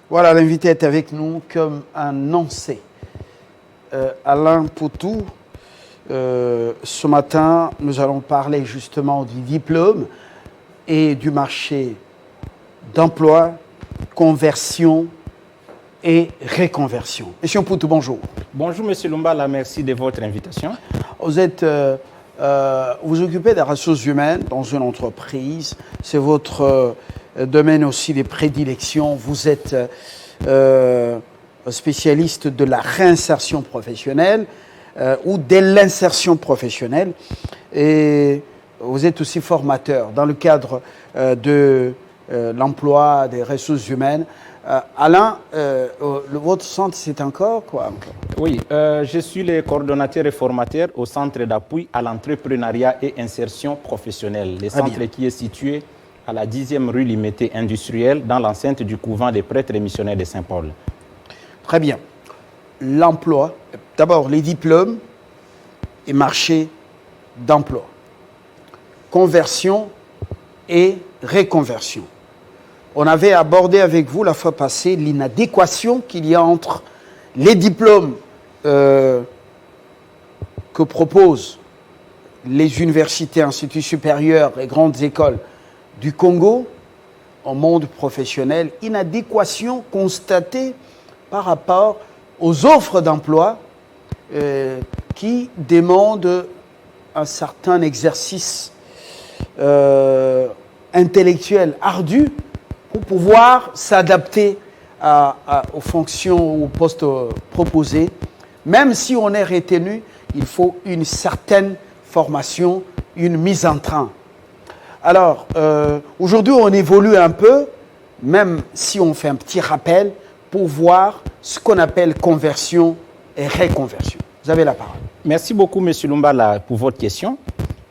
Voilà, l'invité est avec nous comme annoncé. Alain Poutou, ce matin, nous allons parler justement du diplôme et du marché d'emploi, conversion et reconversion. Monsieur Poutou, bonjour. Bonjour, Monsieur Lumbala, merci de votre invitation. Vous occupez des ressources humaines dans une entreprise. C'est votre domaine aussi de prédilection. Vous êtes spécialiste de la réinsertion professionnelle ou de l'insertion professionnelle. Et vous êtes aussi formateur dans le cadre de l'emploi des ressources humaines. Alain, votre centre, c'est encore quoi? Oui, je suis le coordonnateur et formateur au centre d'appui à l'entrepreneuriat et insertion professionnelle. Le centre qui est situé à la 10e rue Limété industrielle dans l'enceinte du couvent des prêtres et missionnaires de Saint-Paul. Très bien. L'emploi, d'abord les diplômes et marché d'emploi. Conversion et reconversion. On avait abordé avec vous la fois passée l'inadéquation qu'il y a entre les diplômes que proposent les universités, instituts supérieurs et grandes écoles du Congo au monde professionnel, inadéquation constatée par rapport aux offres d'emploi qui demandent un certain exercice intellectuel ardu pour pouvoir s'adapter aux fonctions ou aux postes proposés. Même si on est retenu, il faut une certaine formation, une mise en train. Alors, aujourd'hui, on évolue un peu, même si on fait un petit rappel, pour voir ce qu'on appelle conversion et reconversion. Vous avez la parole. Merci beaucoup, M. Lumbala, pour votre question.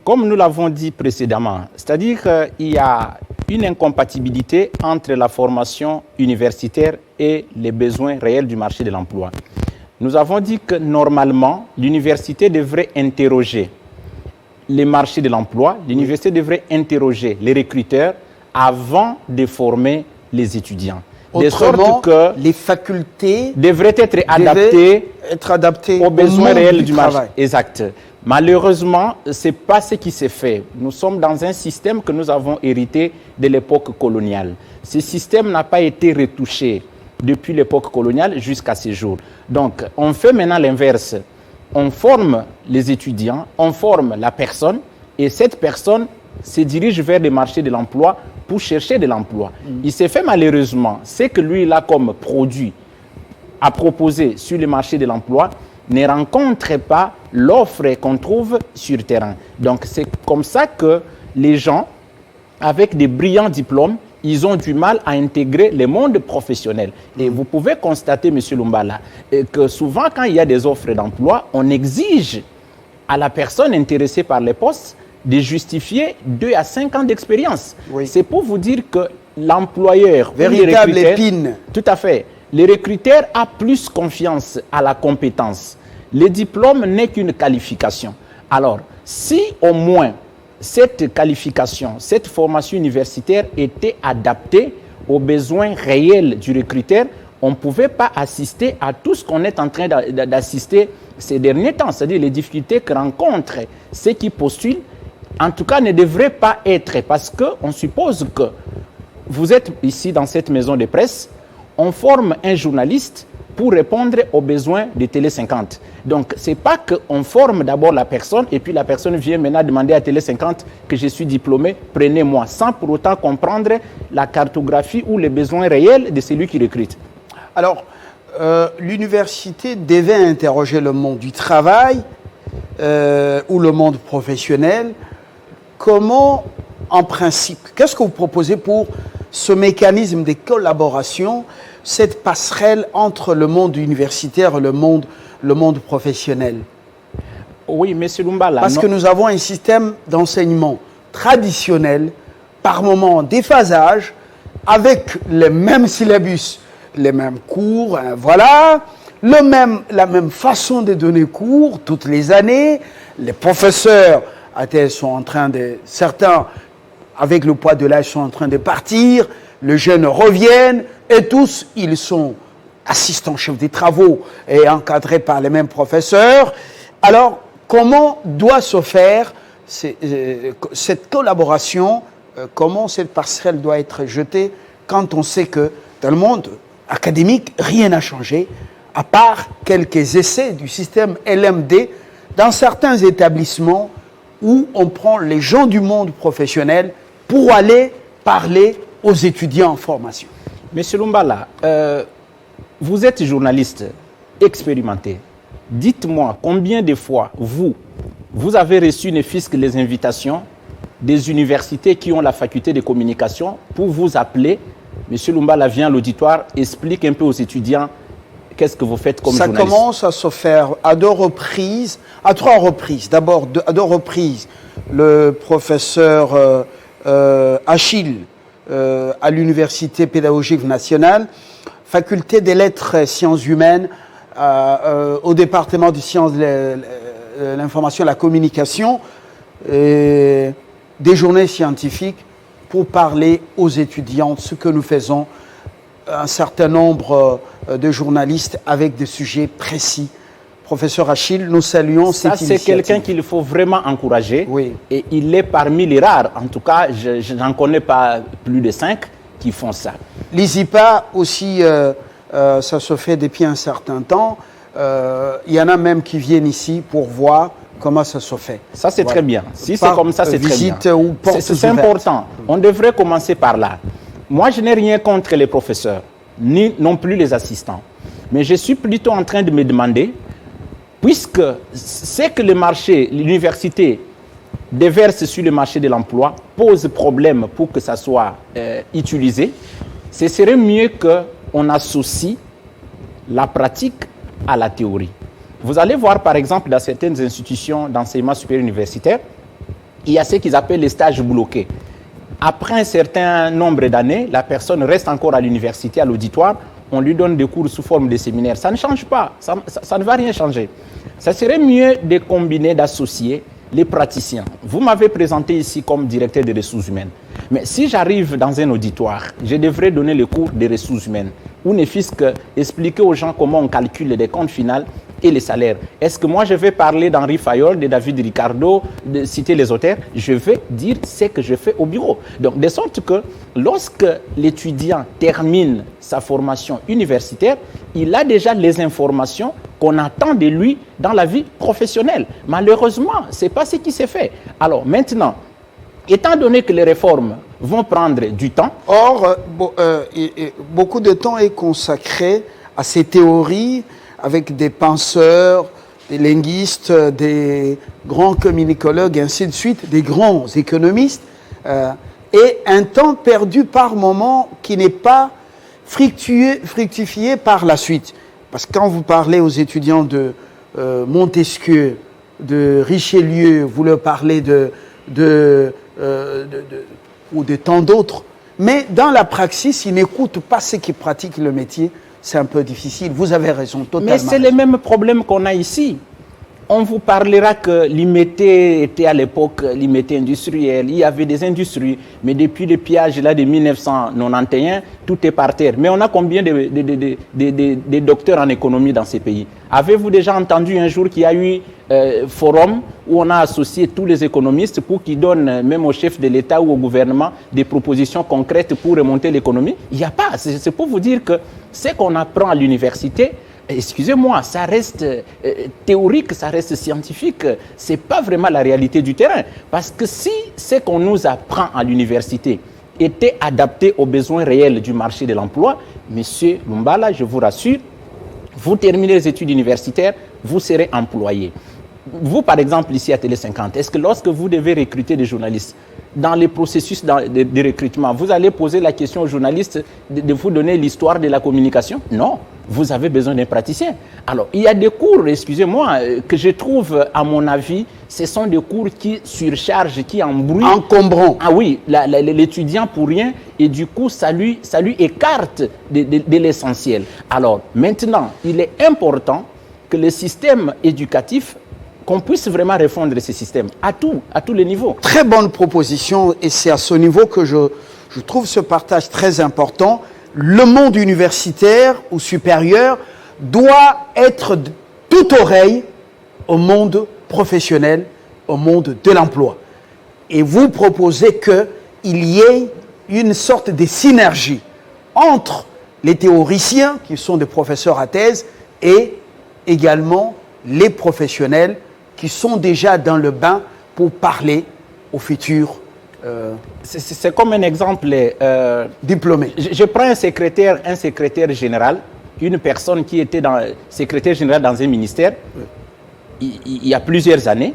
Comme nous l'avons dit précédemment, c'est-à-dire qu'il y a une incompatibilité entre la formation universitaire et les besoins réels du marché de l'emploi. Nous avons dit que normalement, l'université devrait interroger les marchés de l'emploi, l'université devrait interroger les recruteurs avant de former les étudiants. Autrement, que les facultés devraient être adaptées aux besoins réels du marché. Exact. Malheureusement, ce n'est pas ce qui s'est fait. Nous sommes dans un système que nous avons hérité de l'époque coloniale. Ce système n'a pas été retouché depuis l'époque coloniale jusqu'à ce jour. Donc, on fait maintenant l'inverse. On forme les étudiants, on forme la personne, et cette personne se dirige vers les marchés de l'emploi pour chercher de l'emploi. Il s'est fait malheureusement, ce que lui, il a comme produit à proposer sur le marché de l'emploi ne rencontre pas l'offre qu'on trouve sur le terrain. Donc c'est comme ça que les gens, avec des brillants diplômes, ils ont du mal à intégrer le monde professionnel. Et vous pouvez constater, M. Lumbala, que souvent quand il y a des offres d'emploi, on exige à la personne intéressée par les postes de justifier 2 à 5 ans d'expérience. Oui. C'est pour vous dire que l'employeur... Véritable épine. Tout à fait. Le recruteur a plus confiance à la compétence. Le diplôme n'est qu'une qualification. Alors, si au moins cette qualification, cette formation universitaire était adaptée aux besoins réels du recruteur, on ne pouvait pas assister à tout ce qu'on est en train d'assister ces derniers temps, c'est-à-dire les difficultés que rencontrent ceux qui postulent, en tout cas ne devraient pas être, parce qu'on suppose que vous êtes ici dans cette maison de presse, on forme un journaliste pour répondre aux besoins de Télé 50. Donc, ce n'est pas qu'on forme d'abord la personne et puis la personne vient maintenant demander à Télé 50 que je suis diplômé, prenez-moi, sans pour autant comprendre la cartographie ou les besoins réels de celui qui recrute. Alors, l'université devait interroger le monde du travail ou le monde professionnel. Comment, en principe, qu'est-ce que vous proposez pour ce mécanisme de collaboration, cette passerelle entre le monde universitaire et le monde professionnel? Oui, M. Lumbala. Parce que nous avons un système d'enseignement traditionnel, par moment déphasage, avec les mêmes syllabus, les mêmes cours, voilà, la même façon de donner cours toutes les années. Les professeurs sont en train de... Certains, avec le poids de l'âge, sont en train de partir. les jeunes reviennent et tous, ils sont assistants chefs des travaux et encadrés par les mêmes professeurs. Alors, comment doit se faire cette collaboration, comment cette passerelle doit être jetée quand on sait que dans le monde académique, rien n'a changé, à part quelques essais du système LMD dans certains établissements où on prend les gens du monde professionnel pour aller parler aux étudiants en formation. Monsieur Lumbala, vous êtes journaliste expérimenté. Dites-moi combien de fois vous avez reçu ne fût-ce que les invitations des universités qui ont la faculté de communication pour vous appeler. Monsieur Lumbala vient à l'auditoire, explique un peu aux étudiants qu'est-ce que vous faites comme journaliste. Ça commence à se faire à trois reprises. D'abord, à deux reprises, le professeur Achille à l'Université pédagogique nationale, faculté des lettres et sciences humaines, au département des sciences de l'information et la communication, des journées scientifiques pour parler aux étudiants de ce que nous faisons, un certain nombre de journalistes avec des sujets précis. Professeur Achille, nous saluons cette initiative. Ça, c'est quelqu'un qu'il faut vraiment encourager. Oui. Et il est parmi les rares. En tout cas, je n'en connais pas plus de 5 qui font ça. L'ISIPA aussi, ça se fait depuis un certain temps. Il y en a même qui viennent ici pour voir comment ça se fait. Ça, c'est très bien. Si c'est comme ça, c'est très bien. C'est important. On devrait commencer par là. Moi, je n'ai rien contre les professeurs, ni non plus les assistants. Mais je suis plutôt en train de me demander, puisque c'est que le marché, l'université déverse sur le marché de l'emploi, pose problème pour que ça soit utilisé, ce serait mieux qu'on associe la pratique à la théorie. Vous allez voir, par exemple, dans certaines institutions d'enseignement supérieur universitaire, il y a ce qu'ils appellent les stages bloqués. Après un certain nombre d'années, la personne reste encore à l'université, à l'auditoire, on lui donne des cours sous forme de séminaire. Ça ne change pas, ça ne va rien changer. Ça serait mieux de combiner, d'associer les praticiens. Vous m'avez présenté ici comme directeur des ressources humaines. Mais si j'arrive dans un auditoire, je devrais donner le cours des ressources humaines, ou ne fût-ce que expliquer aux gens comment on calcule les comptes finaux et les salaires. Est-ce que moi je vais parler d'Henri Fayol, de David Ricardo, de citer les auteurs? Je vais dire ce que je fais au bureau. Donc de sorte que lorsque l'étudiant termine sa formation universitaire, il a déjà les informations qu'on attend de lui dans la vie professionnelle. Malheureusement, ce n'est pas ce qui s'est fait. Alors maintenant, étant donné que les réformes vont prendre du temps... Or, beaucoup de temps est consacré à ces théories avec des penseurs, des linguistes, des grands communicologues, et ainsi de suite, des grands économistes, et un temps perdu par moment qui n'est pas fructifié par la suite. Parce que quand vous parlez aux étudiants de Montesquieu, de Richelieu, vous leur parlez ou de tant d'autres, mais dans la praxis, ils n'écoutent pas ceux qui pratiquent le métier. C'est un peu difficile. Vous avez raison, totalement. Mais c'est le même problème qu'on a ici. On vous parlera que l'IMT était à l'époque l'IMT industriel. Il y avait des industries. Mais depuis le pillage là, de 1991, tout est par terre. Mais on a combien de docteurs en économie dans ces pays? Avez-vous déjà entendu un jour qu'il y a eu forum où on a associé tous les économistes pour qu'ils donnent même au chef de l'État ou au gouvernement des propositions concrètes pour remonter l'économie? Il n'y a pas. C'est pour vous dire que ce qu'on apprend à l'université, excusez-moi, ça reste théorique, ça reste scientifique. Ce n'est pas vraiment la réalité du terrain. Parce que si ce qu'on nous apprend à l'université était adapté aux besoins réels du marché de l'emploi, Monsieur Lumbala, je vous rassure, vous terminez les études universitaires, vous serez employé. Vous, par exemple, ici à Télé 50, est-ce que lorsque vous devez recruter des journalistes, dans les processus de recrutement, vous allez poser la question aux journalistes de vous donner l'histoire de la communication? Non, vous avez besoin d'un praticien. Alors, il y a des cours, excusez-moi, que je trouve, à mon avis, ce sont des cours qui surchargent, qui embrouillent. Encombrants. Ah oui, l'étudiant pour rien, et du coup, ça lui écarte de l'essentiel. Alors, maintenant, il est important que le système éducatif, qu'on puisse vraiment refondre ce système à tous les niveaux. Très bonne proposition, et c'est à ce niveau que je Je trouve ce partage très important. Le monde universitaire ou supérieur doit être toute oreille au monde professionnel, au monde de l'emploi. Et vous proposez qu'il y ait une sorte de synergie entre les théoriciens, qui sont des professeurs à thèse, et également les professionnels qui sont déjà dans le bain pour parler aux futurs c'est comme un exemple diplômé. Je prends un secrétaire général, une personne qui était secrétaire général dans un ministère il y a plusieurs années.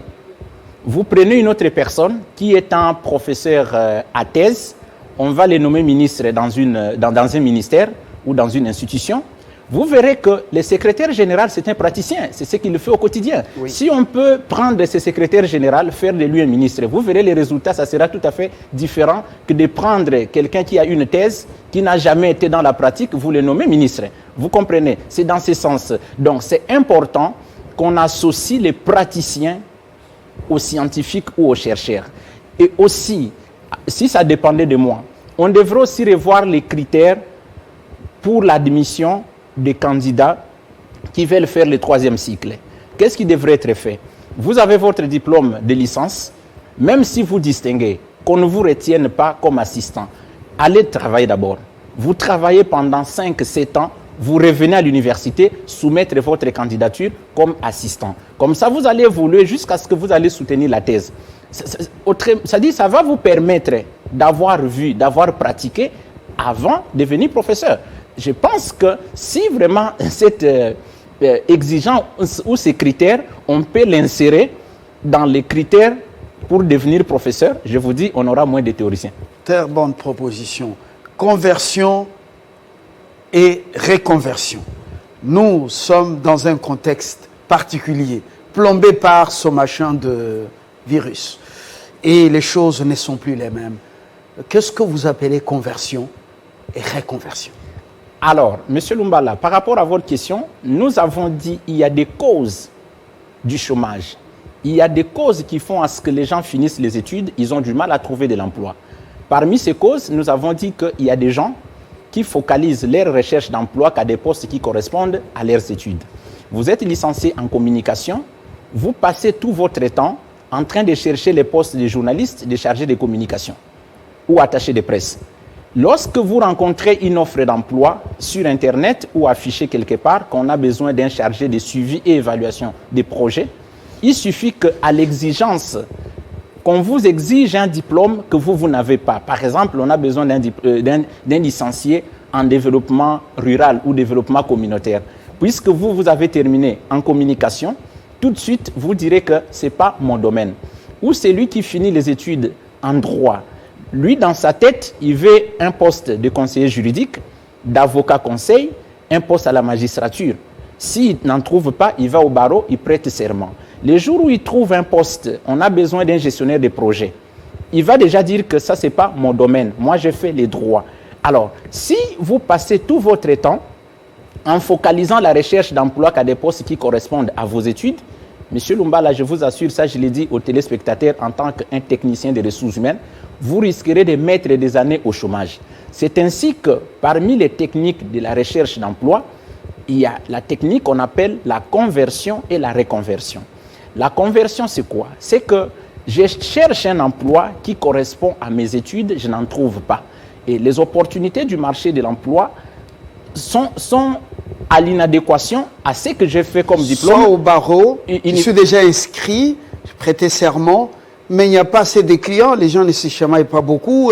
Vous prenez une autre personne qui est un professeur à thèse, on va les nommer ministres dans un ministère ou dans une institution. Vous verrez que le secrétaire général, c'est un praticien, c'est ce qu'il fait au quotidien. Oui. Si on peut prendre ce secrétaire général, faire de lui un ministre, vous verrez les résultats, ça sera tout à fait différent que de prendre quelqu'un qui a une thèse, qui n'a jamais été dans la pratique, vous le nommez ministre. Vous comprenez? C'est dans ce sens. Donc c'est important qu'on associe les praticiens aux scientifiques ou aux chercheurs. Et aussi, si ça dépendait de moi, on devrait aussi revoir les critères pour l'admission des candidats qui veulent faire le 3e cycle. Qu'est-ce qui devrait être fait? Vous avez votre diplôme de licence, même si vous distinguez, qu'on ne vous retienne pas comme assistant. Allez travailler d'abord. Vous travaillez pendant 5-7 ans, vous revenez à l'université, soumettre votre candidature comme assistant. Comme ça, vous allez évoluer jusqu'à ce que vous allez soutenir la thèse. Ça va vous permettre d'avoir vu, d'avoir pratiqué avant de devenir professeur. Je pense que si vraiment cette exigence ou ces critères, on peut l'insérer dans les critères pour devenir professeur, je vous dis, on aura moins de théoriciens. Très bonne proposition. Conversion et reconversion. Nous sommes dans un contexte particulier, plombé par ce machin de virus. Et les choses ne sont plus les mêmes. Qu'est-ce que vous appelez conversion et reconversion? Alors, M. Lumbala, par rapport à votre question, nous avons dit qu'il y a des causes du chômage. Il y a des causes qui font à ce que les gens finissent les études, ils ont du mal à trouver de l'emploi. Parmi ces causes, nous avons dit qu'il y a des gens qui focalisent leur recherche d'emploi qu'à des postes qui correspondent à leurs études. Vous êtes licencié en communication, vous passez tout votre temps en train de chercher les postes de journalistes, de chargés de communication ou attachés de presse. Lorsque vous rencontrez une offre d'emploi sur Internet ou affichée quelque part, qu'on a besoin d'un chargé de suivi et évaluation des projets, il suffit qu'à l'exigence, qu'on vous exige un diplôme que vous n'avez pas. Par exemple, on a besoin d'un licencié en développement rural ou développement communautaire. Puisque vous avez terminé en communication, tout de suite, vous direz que ce n'est pas mon domaine. Ou c'est lui qui finit les études en droit. Lui, dans sa tête, il veut un poste de conseiller juridique, d'avocat conseil, un poste à la magistrature. S'il n'en trouve pas, il va au barreau, il prête serment. Les jours où il trouve un poste, on a besoin d'un gestionnaire de projet. Il va déjà dire que ça, ce n'est pas mon domaine. Moi, je fais les droits. Alors, si vous passez tout votre temps en focalisant la recherche d'emploi qu'à des postes qui correspondent à vos études, Monsieur Lumbala, je vous assure, ça je l'ai dit aux téléspectateurs en tant qu'un technicien des ressources humaines, vous risquerez de mettre des années au chômage. C'est ainsi que parmi les techniques de la recherche d'emploi, il y a la technique qu'on appelle la conversion et la reconversion. La conversion, c'est quoi? C'est que je cherche un emploi qui correspond à mes études, je n'en trouve pas. Et les opportunités du marché de l'emploi sont à l'inadéquation à ce que j'ai fait comme diplôme. Soit au barreau, je suis déjà inscrit, je prêtais serment, mais il n'y a pas assez de clients, les gens ne se chamaillent pas beaucoup,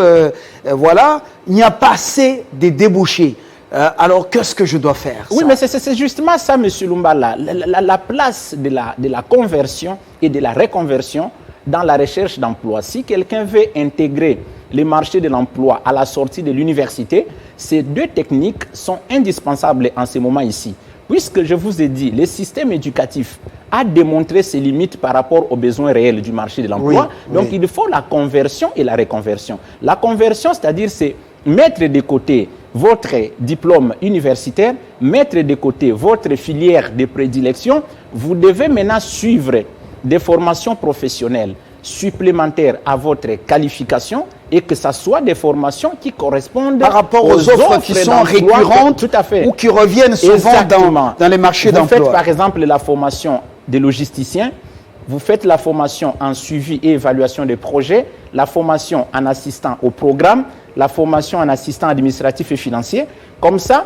voilà, il n'y a pas assez de débouchés. Alors, qu'est-ce que je dois faire? Oui, mais c'est justement ça, M. Lumbala, la place de la conversion et de la reconversion dans la recherche d'emploi. Si quelqu'un veut intégrer les marchés de l'emploi à la sortie de l'université, ces deux techniques sont indispensables en ce moment ici. Puisque je vous ai dit, le système éducatif a démontré ses limites par rapport aux besoins réels du marché de l'emploi. Oui, donc, il faut la conversion et la reconversion. La conversion, c'est-à-dire, c'est mettre de côté votre diplôme universitaire, mettre de côté votre filière de prédilection. Vous devez maintenant suivre des formations professionnelles supplémentaires à votre qualification et que ce soit des formations qui correspondent par rapport aux offres qui sont récurrentes tout à fait. ou qui reviennent souvent dans les marchés d'emploi. Vous faites par exemple la formation des logisticiens, vous faites la formation en suivi et évaluation des projets, la formation en assistant au programme, la formation en assistant administratif et financier. Comme ça,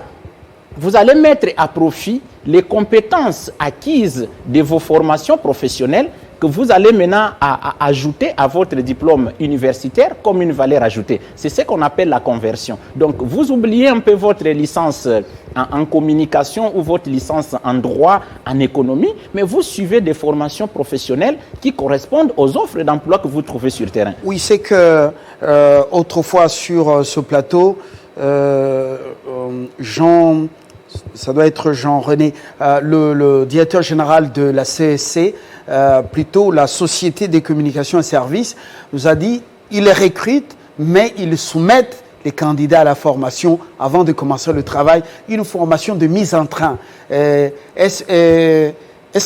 vous allez mettre à profit les compétences acquises de vos formations professionnelles que vous allez maintenant ajouter à votre diplôme universitaire comme une valeur ajoutée. C'est ce qu'on appelle la conversion. Donc, vous oubliez un peu votre licence en communication ou votre licence en droit, en économie, mais vous suivez des formations professionnelles qui correspondent aux offres d'emploi que vous trouvez sur le terrain. Oui, c'est que autrefois sur ce plateau, ça doit être Jean-René, le directeur général de la CSC, plutôt la Société des communications et services, nous a dit ils recrutent, mais ils soumettent les candidats à la formation avant de commencer le travail, une formation de mise en train. Est-ce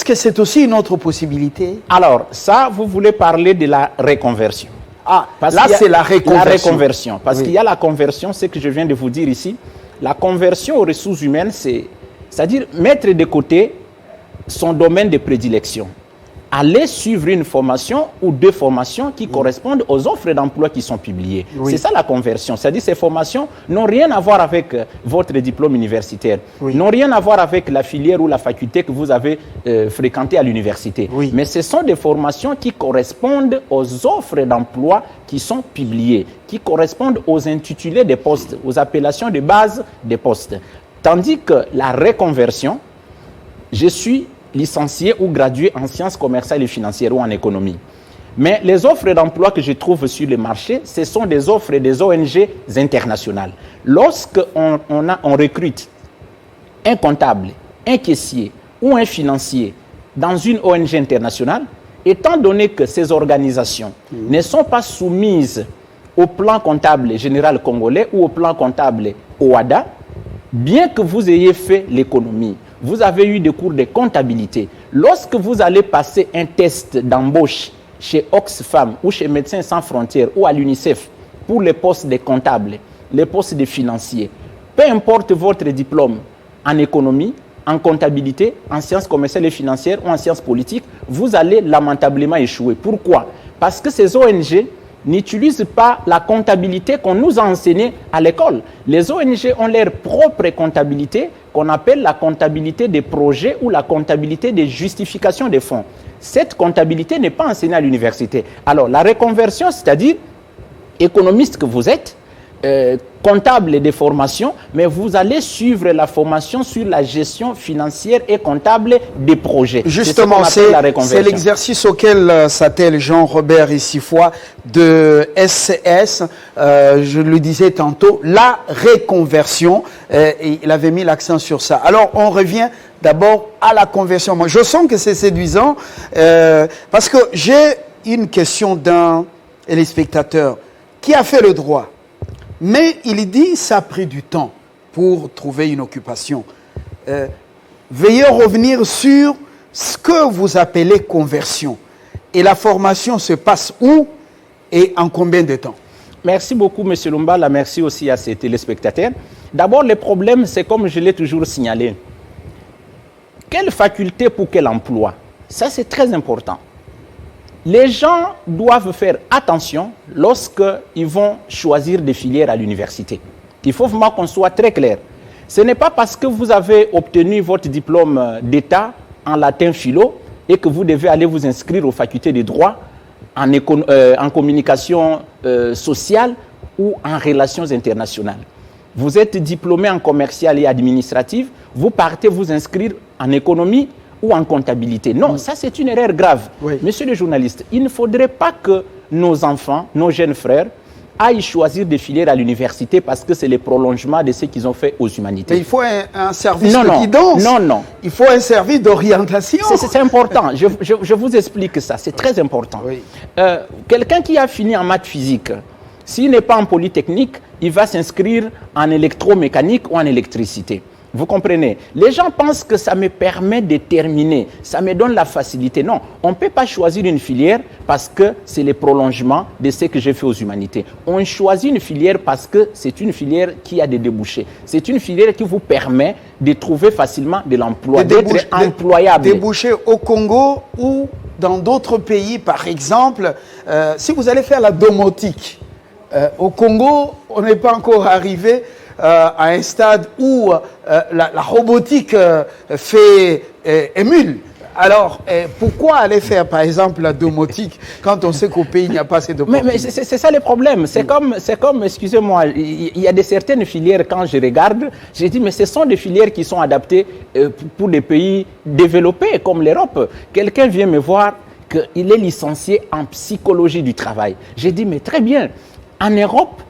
que c'est aussi une autre possibilité? Alors, ça, vous voulez parler de la reconversion. Ah, là, c'est la reconversion. La reconversion. Parce qu'il y a la conversion, c'est que je viens de vous dire ici. La conversion aux ressources humaines, c'est-à-dire mettre de côté son domaine de prédilection. Aller suivre une formation ou deux formations qui correspondent aux offres d'emploi qui sont publiées. C'est ça la conversion. C'est-à-dire ces formations n'ont rien à voir avec votre diplôme universitaire, n'ont rien à voir avec la filière ou la faculté que vous avez fréquentée à l'université. Mais ce sont des formations qui correspondent aux offres d'emploi qui sont publiées, qui correspondent aux intitulés des postes, aux appellations de base des postes. Tandis que la reconversion, je suis licencié ou gradué en sciences commerciales et financières ou en économie. Mais les offres d'emploi que je trouve sur le marché, ce sont des offres des ONG internationales. Lorsqu'on recrute un comptable, un caissier ou un financier dans une ONG internationale, étant donné que ces organisations ne sont pas soumises au plan comptable général congolais ou au plan comptable OHADA, bien que vous ayez fait l'économie, vous avez eu des cours de comptabilité. Lorsque vous allez passer un test d'embauche chez Oxfam ou chez Médecins Sans Frontières ou à l'UNICEF pour les postes de comptables, les postes de financiers, peu importe votre diplôme en économie, en comptabilité, en sciences commerciales et financières ou en sciences politiques, vous allez lamentablement échouer. Pourquoi? Parce que ces ONG n'utilisent pas la comptabilité qu'on nous a enseignée à l'école. Les ONG ont leur propre comptabilité qu'on appelle la comptabilité des projets ou la comptabilité des justifications des fonds. Cette comptabilité n'est pas enseignée à l'université. Alors, la reconversion, c'est-à-dire économiste que vous êtes, comptable des formations, mais vous allez suivre la formation sur la gestion financière et comptable des projets. Justement, c'est l'exercice auquel s'attelle Jean-Robert Essifois de SCS. Je le disais tantôt, la reconversion. Et il avait mis l'accent sur ça. Alors, on revient d'abord à la conversion. Moi, je sens que c'est séduisant parce que j'ai une question d'un téléspectateur qui a fait le droit. Mais il dit que ça a pris du temps pour trouver une occupation. Veuillez revenir sur ce que vous appelez conversion. Et la formation se passe où et en combien de temps? Merci beaucoup, M. Lumbala. Merci aussi à ces téléspectateurs. D'abord, le problème, c'est comme je l'ai toujours signalé. Quelle faculté pour quel emploi? Ça, c'est très important. Les gens doivent faire attention lorsqu'ils vont choisir des filières à l'université. Il faut vraiment qu'on soit très clair. Ce n'est pas parce que vous avez obtenu votre diplôme d'État en latin philo et que vous devez aller vous inscrire aux facultés de droit, en communication sociale ou en relations internationales. Vous êtes diplômé en commercial et administratif, vous partez vous inscrire en économie ou en comptabilité. Non, ça c'est une erreur grave. Monsieur le journaliste, il ne faudrait pas que nos enfants, nos jeunes frères, aillent choisir des filières à l'université parce que c'est le prolongement de ce qu'ils ont fait aux humanités. Mais il faut un service de guidance. Non. Il faut un service d'orientation. C'est important. Je vous explique ça. C'est très important. Quelqu'un qui a fini en maths physique, s'il n'est pas en polytechnique, il va s'inscrire en électromécanique ou en électricité. Vous comprenez? Les gens pensent que ça me permet de terminer, ça me donne la facilité. Non, on ne peut pas choisir une filière parce que c'est le prolongement de ce que j'ai fait aux humanités. On choisit une filière parce que c'est une filière qui a des débouchés. C'est une filière qui vous permet de trouver facilement de l'emploi, d'être employable. Débouchés au Congo ou dans d'autres pays, par exemple, si vous allez faire la domotique, au Congo, on n'est pas encore arrivé à un stade où la robotique émule. Alors, pourquoi aller faire, par exemple, la domotique quand on sait qu'au pays, il n'y a pas assez de Mais c'est ça le problème. C'est comme excusez-moi, il y a certaines filières, quand je regarde, j'ai dit, mais ce sont des filières qui sont adaptées pour des pays développés comme l'Europe. Quelqu'un vient me voir qu'il est licencié en psychologie du travail. J'ai dit, mais très bien, en Europe,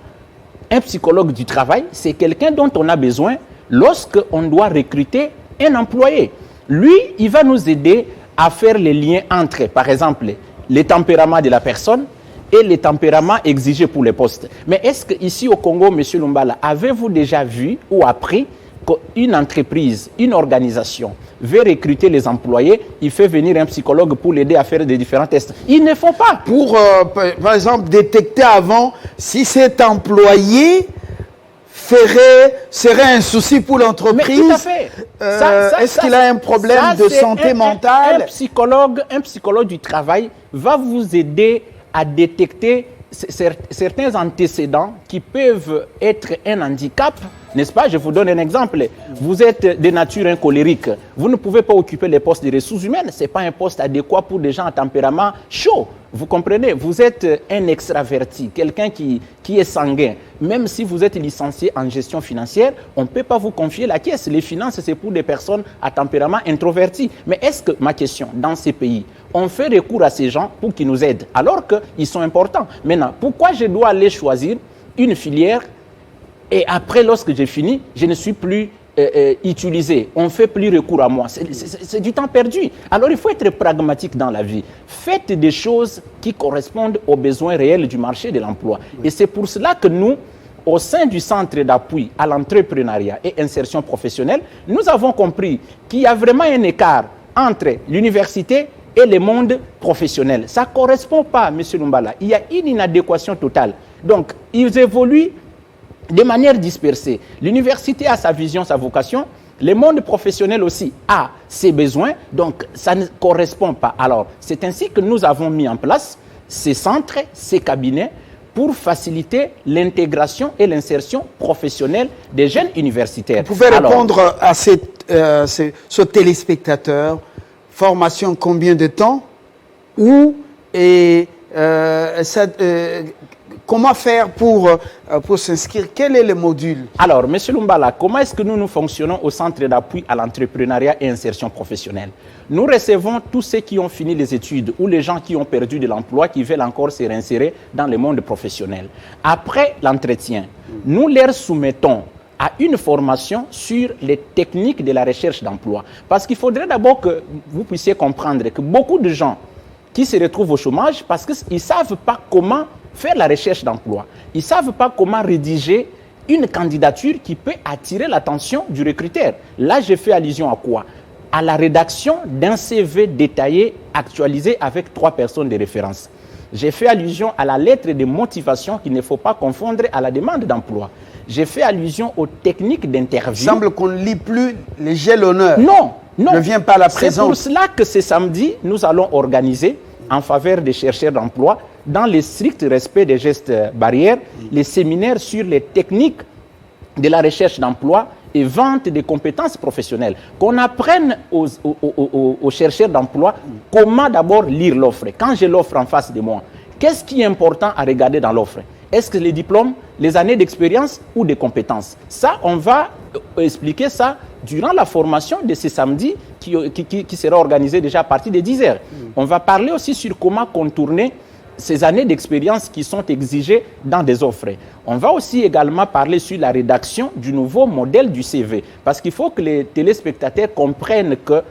un psychologue du travail, c'est quelqu'un dont on a besoin lorsqu'on doit recruter un employé. Lui, il va nous aider à faire les liens entre, par exemple, les tempéraments de la personne et les tempéraments exigés pour les postes. Mais est-ce qu'ici au Congo, M. Lumbala, avez-vous déjà vu ou appris qu'une entreprise, une organisation veut recruter les employés, il fait venir un psychologue pour l'aider à faire des différents tests? Ils ne font pas. Pour, par exemple, détecter avant si cet employé serait un souci pour l'entreprise. Tout à fait. Est-ce qu'il a un problème de santé mentale? Un psychologue du travail va vous aider à détecter certains antécédents qui peuvent être un handicap, n'est-ce pas? Je vous donne un exemple. Vous êtes de nature colérique. Vous ne pouvez pas occuper les postes de ressources humaines. Ce n'est pas un poste adéquat pour des gens à tempérament chaud. Vous comprenez? Vous êtes un extraverti, quelqu'un qui est sanguin. Même si vous êtes licencié en gestion financière, on ne peut pas vous confier la caisse. Les finances, c'est pour des personnes à tempérament introverti. Mais est-ce que, ma question, dans ces pays, on fait recours à ces gens pour qu'ils nous aident, alors qu'ils sont importants? Maintenant, pourquoi je dois aller choisir une filière et après, lorsque j'ai fini, je ne suis plus utilisé, on ne fait plus recours à moi? C'est du temps perdu. Alors, il faut être pragmatique dans la vie. Faites des choses qui correspondent aux besoins réels du marché de l'emploi. Et c'est pour cela que nous, au sein du Centre d'appui à l'entrepreneuriat et insertion professionnelle, nous avons compris qu'il y a vraiment un écart entre l'université et le monde professionnel. Ça ne correspond pas, M. Lumbala. Il y a une inadéquation totale. Donc, ils évoluent de manière dispersée. L'université a sa vision, sa vocation. Le monde professionnel aussi a ses besoins. Donc, ça ne correspond pas. Alors, c'est ainsi que nous avons mis en place ces centres, ces cabinets, pour faciliter l'intégration et l'insertion professionnelle des jeunes universitaires. Vous pouvez répondre à ce téléspectateur. Formation combien de temps? Où et comment faire pour s'inscrire? Quel est le module? Alors, M. Lumbala, comment est-ce que nous fonctionnons au Centre d'appui à l'entrepreneuriat et insertion professionnelle? Nous recevons tous ceux qui ont fini les études ou les gens qui ont perdu de l'emploi, qui veulent encore se réinsérer dans le monde professionnel. Après l'entretien, nous leur soumettons à une formation sur les techniques de la recherche d'emploi. Parce qu'il faudrait d'abord que vous puissiez comprendre que beaucoup de gens qui se retrouvent au chômage parce qu'ils ne savent pas comment faire la recherche d'emploi. Ils ne savent pas comment rédiger une candidature qui peut attirer l'attention du recruteur. Là, je fais allusion à quoi? À la rédaction d'un CV détaillé, actualisé avec 3 personnes de référence. J'ai fait allusion à la lettre de motivation qu'il ne faut pas confondre à la demande d'emploi. J'ai fait allusion aux techniques d'interview. Il semble qu'on ne lit plus les jalonneurs. Non. Ne vient pas à la présence. C'est pour cela que ce samedi, nous allons organiser en faveur des chercheurs d'emploi, dans le strict respect des gestes barrières, les séminaires sur les techniques de la recherche d'emploi et vente des compétences professionnelles. Qu'on apprenne aux chercheurs d'emploi comment d'abord lire l'offre. Quand j'ai l'offre en face de moi, qu'est-ce qui est important à regarder dans l'offre? Est-ce que les diplômes, les années d'expérience ou des compétences? Ça, on va expliquer ça durant la formation de ce samedi qui sera organisée déjà à partir de 10 heures. On va parler aussi sur comment contourner ces années d'expérience qui sont exigées dans des offres. On va aussi également parler sur la rédaction du nouveau modèle du CV. Parce qu'il faut que les téléspectateurs comprennent que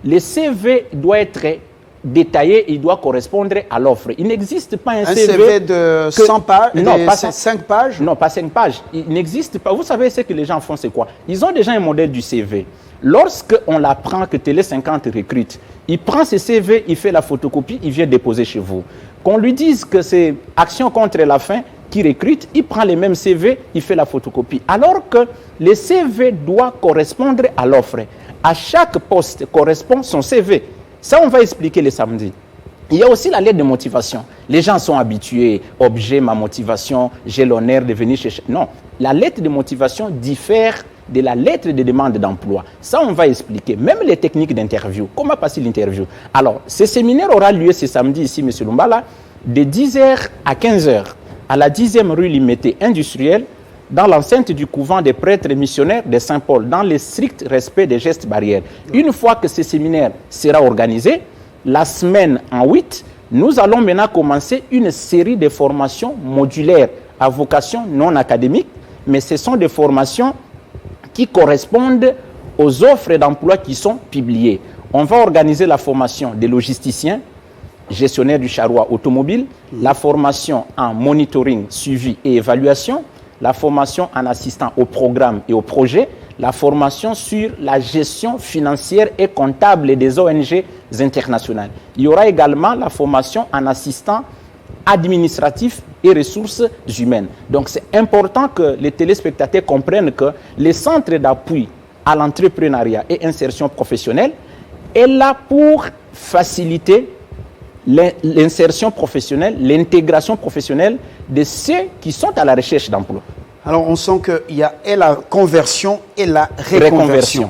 le CV doit être détaillé, il doit correspondre à l'offre. Il n'existe pas un CV de 100 pages, non, pas 5 pages. Non, pas 5 pages. Il n'existe pas. Vous savez ce que les gens font, c'est quoi? Ils ont déjà un modèle du CV. Lorsqu'on apprend que Télé 50 recrute, il prend ce CV, il fait la photocopie, il vient déposer chez vous. Qu'on lui dise que c'est Action contre la faim qui recrute, il prend les mêmes CV, il fait la photocopie. Alors que le CV doit correspondre à l'offre. À chaque poste correspond son CV. Ça, on va expliquer le samedi. Il y a aussi la lettre de motivation. Les gens sont habitués, objet, ma motivation, j'ai l'honneur de venir chercher. Non, la lettre de motivation diffère de la lettre de demande d'emploi. Ça, on va expliquer. Même les techniques d'interview. Comment passer l'interview? Alors, ce séminaire aura lieu ce samedi ici, M. Lumbala, de 10h à 15h, à la 10e rue Limité industrielle, dans l'enceinte du couvent des prêtres missionnaires de Saint-Paul, dans le strict respect des gestes barrières. Une fois que ce séminaire sera organisé, la semaine en 8, nous allons maintenant commencer une série de formations modulaires à vocation non académique, mais ce sont des formations qui correspondent aux offres d'emploi qui sont publiées. On va organiser la formation des logisticiens, gestionnaires du charroi automobile, la formation en monitoring, suivi et évaluation, la formation en assistant au programme et au projet, la formation sur la gestion financière et comptable des ONG internationales. Il y aura également la formation en assistant administratif et ressources humaines. Donc c'est important que les téléspectateurs comprennent que les centres d'appui à l'entrepreneuriat et insertion professionnelle est là pour faciliter l'insertion professionnelle, l'intégration professionnelle de ceux qui sont à la recherche d'emploi. Alors, on sent qu'il y a et la conversion et la reconversion.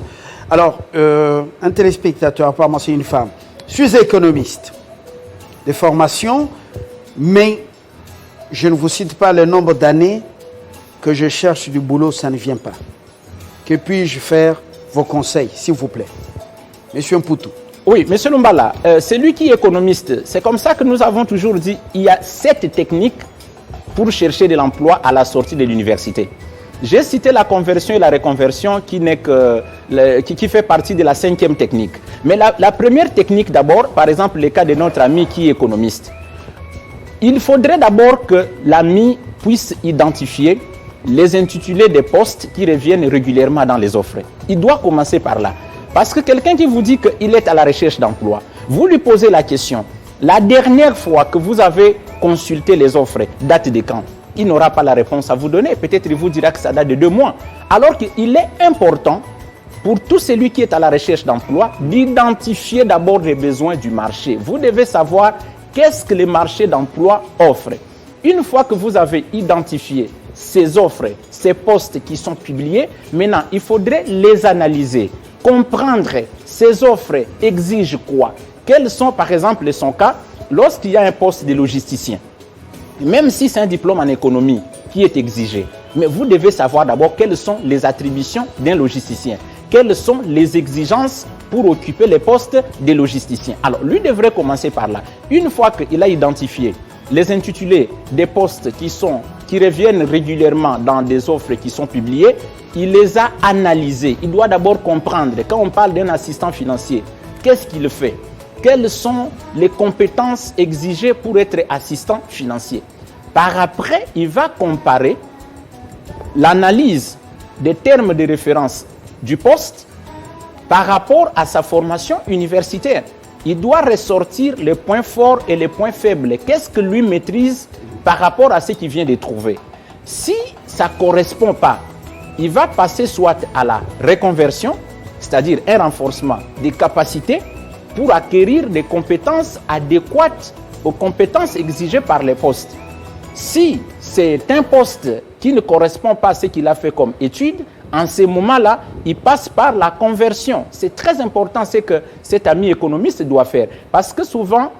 Alors, un téléspectateur, apparemment c'est une femme. Je suis économiste de formation, mais je ne vous cite pas le nombre d'années que je cherche du boulot, ça ne vient pas. Que puis-je faire? Vos conseils, s'il vous plaît. Monsieur Mpoutou. Oui, M. Lumbala, c'est lui qui est économiste. C'est comme ça que nous avons toujours dit il y a 7 techniques pour chercher de l'emploi à la sortie de l'université. J'ai cité la conversion et la reconversion qui fait partie de la 5e technique. Mais la première technique d'abord, par exemple le cas de notre ami qui est économiste. Il faudrait d'abord que l'ami puisse identifier les intitulés des postes qui reviennent régulièrement dans les offres. Il doit commencer par là. Parce que quelqu'un qui vous dit qu'il est à la recherche d'emploi, vous lui posez la question, la dernière fois que vous avez consulté les offres, date de quand? Il n'aura pas la réponse à vous donner. Peut-être il vous dira que ça date de 2 mois. Alors qu'il est important pour tout celui qui est à la recherche d'emploi d'identifier d'abord les besoins du marché. Vous devez savoir qu'est-ce que le marché d'emploi offre. Une fois que vous avez identifié ces offres, ces postes qui sont publiés, maintenant il faudrait les analyser. Comprendre ces offres exigent quoi? Quels sont par exemple son cas lorsqu'il y a un poste de logisticien? Même si c'est un diplôme en économie qui est exigé, mais vous devez savoir d'abord quelles sont les attributions d'un logisticien. Quelles sont les exigences pour occuper les postes de logisticien? Alors, lui devrait commencer par là. Une fois qu'il a identifié les intitulés des postes qui reviennent régulièrement dans des offres qui sont publiées, il les a analysés. Il doit d'abord comprendre, quand on parle d'un assistant financier, qu'est-ce qu'il fait? Quelles sont les compétences exigées pour être assistant financier? Par après, il va comparer l'analyse des termes de référence du poste par rapport à sa formation universitaire. Il doit ressortir les points forts et les points faibles. Qu'est-ce que lui maîtrise par rapport à ce qu'il vient de trouver? Si ça ne correspond pas, il va passer soit à la reconversion, c'est-à-dire un renforcement des capacités pour acquérir des compétences adéquates aux compétences exigées par les postes. Si c'est un poste qui ne correspond pas à ce qu'il a fait comme étude, en ce moment-là, il passe par la conversion. C'est très important ce que cet ami économiste doit faire. Parce que souvent,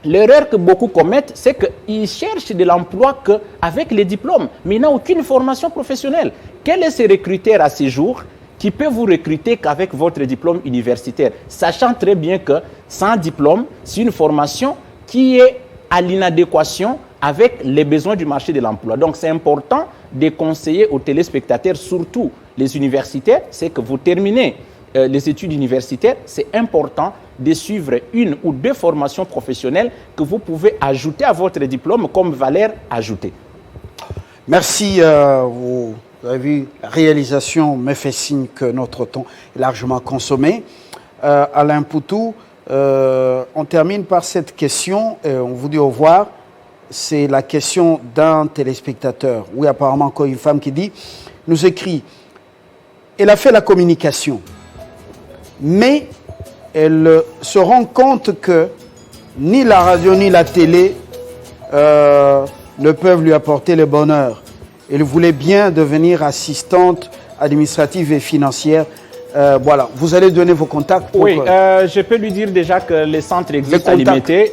l'erreur que beaucoup commettent, c'est qu'ils cherchent de l'emploi qu'avec les diplômes, mais il n'a aucune formation professionnelle. Quel est ce recruteur à ce jour qui peut vous recruter qu'avec votre diplôme universitaire, sachant très bien que sans diplôme, c'est une formation qui est à l'inadéquation avec les besoins du marché de l'emploi. Donc c'est important de conseiller aux téléspectateurs, surtout les universitaires, c'est que vous terminez les études universitaires, c'est important de suivre une ou deux formations professionnelles que vous pouvez ajouter à votre diplôme comme valeur ajoutée. Merci. Vous avez vu, la réalisation me fait signe que notre temps est largement consommé. Alain Poutou, on termine par cette question et on vous dit au revoir. C'est la question d'un téléspectateur. Oui, apparemment, encore une femme qui dit, nous écrit, elle a fait la communication, mais elle se rend compte que ni la radio ni la télé ne peuvent lui apporter le bonheur. Elle voulait bien devenir assistante administrative et financière. Voilà, vous allez donner vos contacts. Oui, je peux lui dire déjà que le centre existe à Limité.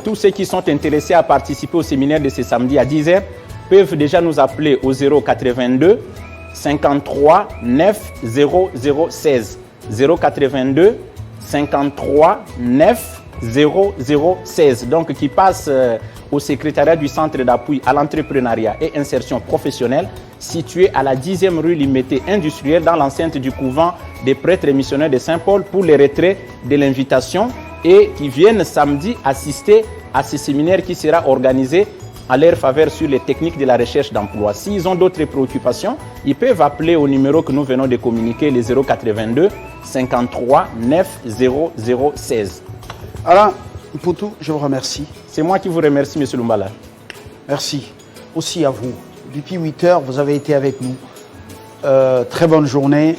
Tous ceux qui sont intéressés à participer au séminaire de ce samedi à 10h peuvent déjà nous appeler au 082 53 9 0016. 082 53 9 0016. Donc qui passe au secrétariat du centre d'appui à l'entrepreneuriat et insertion professionnelle situé à la 10e rue Limité industrielle dans l'enceinte du couvent des prêtres et missionnaires de Saint-Paul pour les retraits de l'invitation et qui viennent samedi assister à ce séminaire qui sera organisé à leur faveur sur les techniques de la recherche d'emploi. S'ils ont d'autres préoccupations, ils peuvent appeler au numéro que nous venons de communiquer, les 082 53 9 0016. Alain Poutou, je vous remercie. C'est moi qui vous remercie, M. Lumbala. Merci. Aussi à vous. Depuis 8 heures, vous avez été avec nous. Très bonne journée.